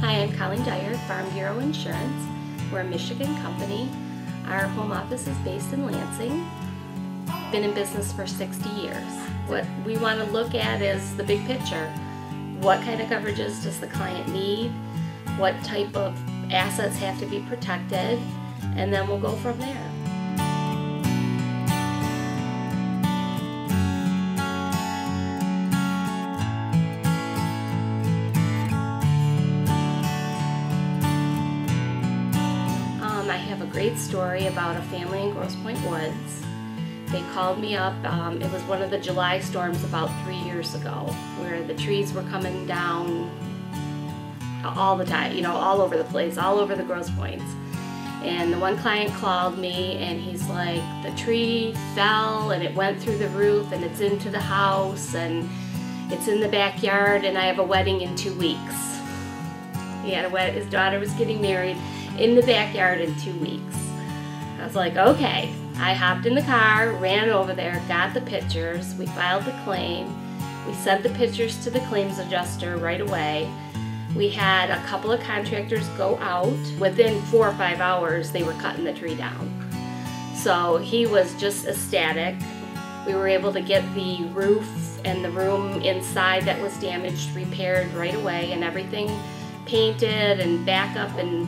Hi, I'm Colleen Dyer, Farm Bureau Insurance. We're a Michigan company. Our home office is based in Lansing. Been in business for 60 years. What we want to look at is the big picture. What kind of coverages does the client need? What type of assets have to be protected? And then we'll go from there. I have a great story about a family in Grosse Pointe Woods. They called me up. It was one of the July storms about 3 years ago, where the trees were coming down all the time, all over the place, all over the Grosse Pointes. And the one client called me and he's like, the tree fell and it went through the roof and it's into the house and it's in the backyard and I have a wedding in 2 weeks. He had his daughter was getting married in the backyard in 2 weeks. I was like, okay. I hopped in the car, ran over there, got the pictures, we filed the claim, we sent the pictures to the claims adjuster right away. We had a couple of contractors go out. Within 4 or 5 hours, they were cutting the tree down. So he was just ecstatic. We were able to get the roof and the room inside that was damaged repaired right away and everything painted and back up, and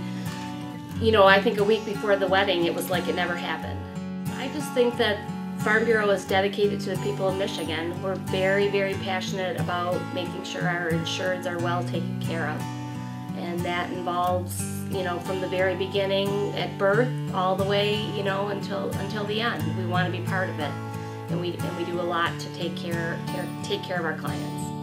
I think a week before the wedding, it was like it never happened. I just think that Farm Bureau is dedicated to the people of Michigan. We're very, very passionate about making sure our insureds are well taken care of. And that involves, from the very beginning at birth all the way, until the end. We want to be part of it. And we do a lot to take care of our clients.